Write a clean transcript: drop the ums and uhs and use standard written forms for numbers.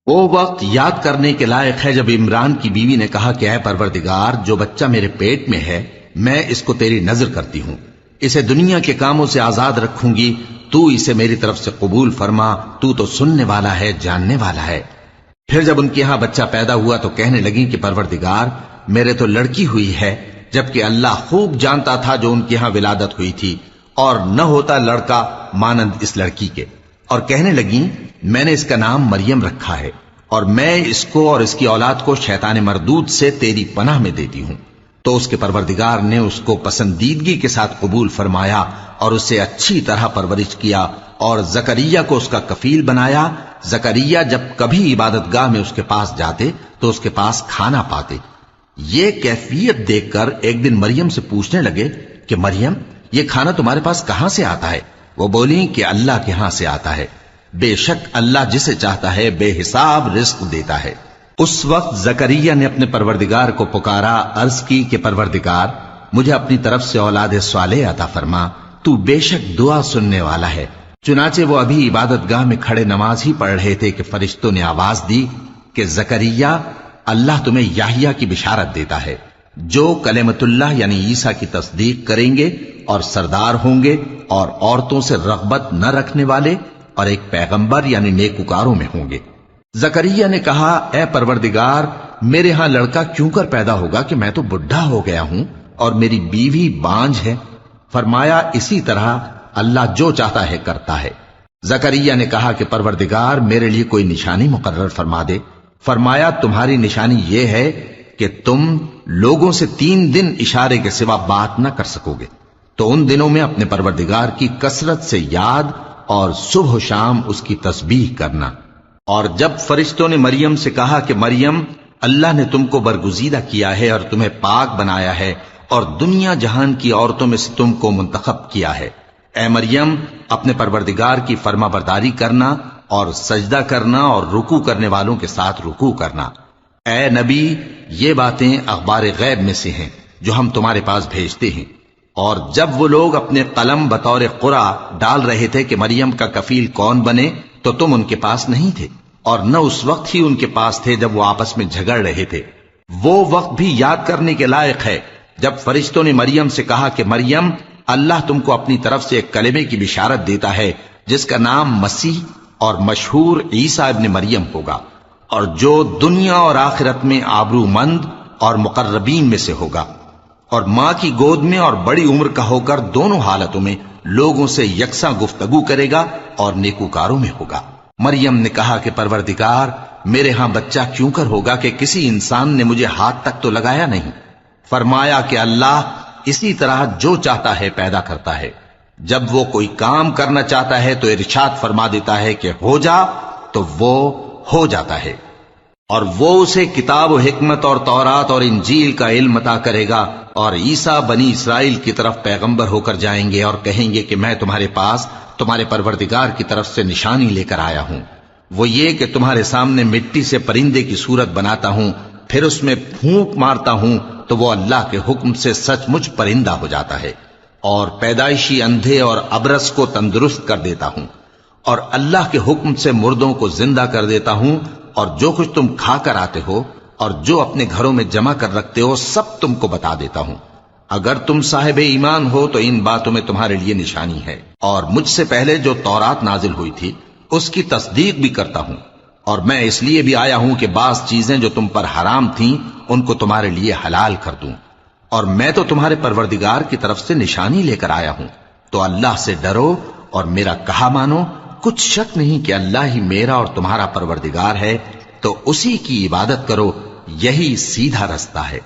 وہ وقت یاد کرنے کے لائق ہے جب عمران کی بیوی نے کہا کہ اے پروردگار، جو بچہ میرے پیٹ میں ہے میں اس کو تیری نذر کرتی ہوں، اسے دنیا کے کاموں سے آزاد رکھوں گی، تو اسے میری طرف سے قبول فرما، تو تو سننے والا ہے، جاننے والا ہے۔ پھر جب ان کے ہاں بچہ پیدا ہوا تو کہنے لگی کہ پروردگار، میرے تو لڑکی ہوئی ہے، جبکہ اللہ خوب جانتا تھا جو ان کے ہاں ولادت ہوئی تھی، اور نہ ہوتا لڑکا مانند اس لڑکی کے۔ اور کہنے لگیں میں نے اس کا نام مریم رکھا ہے، اور میں اس کو اور اس کی اولاد کو شیطان مردود سے تیری پناہ میں دیتی ہوں۔ تو اس کے پروردگار نے اس کو پسندیدگی کے ساتھ قبول فرمایا اور اسے اچھی طرح پرورش کیا، اور زکریا کو اس کا کفیل بنایا۔ زکریا جب کبھی عبادت گاہ میں اس کے پاس جاتے تو اس کے پاس کھانا پاتے۔ یہ کیفیت دیکھ کر ایک دن مریم سے پوچھنے لگے کہ مریم، یہ کھانا تمہارے پاس کہاں سے آتا ہے؟ وہ بولی کہ اللہ کے ہاں سے آتا ہے، بے شک اللہ جسے چاہتا ہے بے حساب رزق دیتا ہے۔ اس وقت زکریا نے اپنے پروردگار کو پکارا، عرض کی کہ پروردگار، مجھے اپنی طرف سے اولاد صالح عطا فرما، تو بے شک دعا سننے والا ہے۔ چنانچہ وہ ابھی عبادت گاہ میں کھڑے نماز ہی پڑھ رہے تھے کہ فرشتوں نے آواز دی کہ زکریا، اللہ تمہیں یحییٰ کی بشارت دیتا ہے، جو کلمۃ اللہ یعنی عیسیٰ کی تصدیق کریں گے اور سردار ہوں گے اور عورتوں سے رغبت نہ رکھنے والے، اور ایک پیغمبر یعنی نیکوکاروں میں ہوں گے۔ زکریا نے کہا، اے پروردگار، میرے ہاں لڑکا کیوں کر پیدا ہوگا کہ میں تو بڈھا ہو گیا ہوں اور میری بیوی بانجھ ہے؟ فرمایا، اسی طرح اللہ جو چاہتا ہے کرتا ہے۔ زکریا نے کہا کہ پروردگار، میرے لیے کوئی نشانی مقرر فرما دے۔ فرمایا، تمہاری نشانی یہ ہے کہ تم لوگوں سے 3 دن اشارے کے سوا بات نہ کر سکو گے، تو ان دنوں میں اپنے پروردگار کی کثرت سے یاد اور صبح و شام اس کی تسبیح کرنا۔ اور جب فرشتوں نے مریم سے کہا کہ مریم، اللہ نے تم کو برگزیدہ کیا ہے اور تمہیں پاک بنایا ہے اور دنیا جہان کی عورتوں میں سے تم کو منتخب کیا ہے، اے مریم، اپنے پروردگار کی فرما برداری کرنا اور سجدہ کرنا اور رکوع کرنے والوں کے ساتھ رکوع کرنا۔ اے نبی، یہ باتیں اخبار غیب میں سے ہیں جو ہم تمہارے پاس بھیجتے ہیں۔ اور جب وہ لوگ اپنے قلم بطور قرعہ ڈال رہے تھے کہ مریم کا کفیل کون بنے، تو تم ان کے پاس نہیں تھے، اور نہ اس وقت ہی ان کے پاس تھے جب وہ آپس میں جھگڑ رہے تھے۔ وہ وقت بھی یاد کرنے کے لائق ہے جب فرشتوں نے مریم سے کہا کہ مریم، اللہ تم کو اپنی طرف سے ایک کلمے کی بشارت دیتا ہے جس کا نام مسیح اور مشہور عیسیٰ ابن مریم ہوگا، اور جو دنیا اور آخرت میں آبرو مند اور مقربین میں سے ہوگا، اور ماں کی گود میں اور بڑی عمر کا ہو کر دونوں حالتوں میں لوگوں سے یکساں گفتگو کرے گا اور نیکوکاروں میں ہوگا۔ مریم نے کہا کہ پروردگار، میرے ہاں بچہ کیوں کر ہوگا کہ کسی انسان نے مجھے ہاتھ تک تو لگایا نہیں؟ فرمایا کہ اللہ اسی طرح جو چاہتا ہے پیدا کرتا ہے، جب وہ کوئی کام کرنا چاہتا ہے تو ارشاد فرما دیتا ہے کہ ہو جا، تو وہ ہو جاتا ہے۔ اور وہ اسے کتاب و حکمت اور تورات اور انجیل کا علم عطا کرے گا، اور عیسیٰ بنی اسرائیل کی طرف پیغمبر ہو کر جائیں گے اور کہیں گے کہ میں تمہارے پاس تمہارے پروردگار کی طرف سے نشانی لے کر آیا ہوں، وہ یہ کہ تمہارے سامنے مٹی سے پرندے کی صورت بناتا ہوں، پھر اس میں پھونک مارتا ہوں تو وہ اللہ کے حکم سے سچ مچ پرندہ ہو جاتا ہے، اور پیدائشی اندھے اور ابرص کو تندرست کر دیتا ہوں، اور اللہ کے حکم سے مردوں کو زندہ کر دیتا ہوں، اور جو کچھ تم کھا کر آتے ہو اور جو اپنے گھروں میں جمع کر رکھتے ہو سب تم کو بتا دیتا ہوں۔ اگر تم صاحب ایمان ہو تو ان باتوں میں تمہارے لیے نشانی ہے، اور مجھ سے پہلے جو تورات نازل ہوئی تھی اس کی تصدیق بھی کرتا ہوں، اور میں اس لیے بھی آیا ہوں کہ بعض چیزیں جو تم پر حرام تھیں ان کو تمہارے لیے حلال کر دوں، اور میں تو تمہارے پروردگار کی طرف سے نشانی لے کر آیا ہوں، تو اللہ سے ڈرو اور میرا کہا مانو۔ کچھ شک نہیں کہ اللہ ہی میرا اور تمہارا پروردگار ہے، تو اسی کی عبادت کرو، یہی سیدھا رستہ ہے۔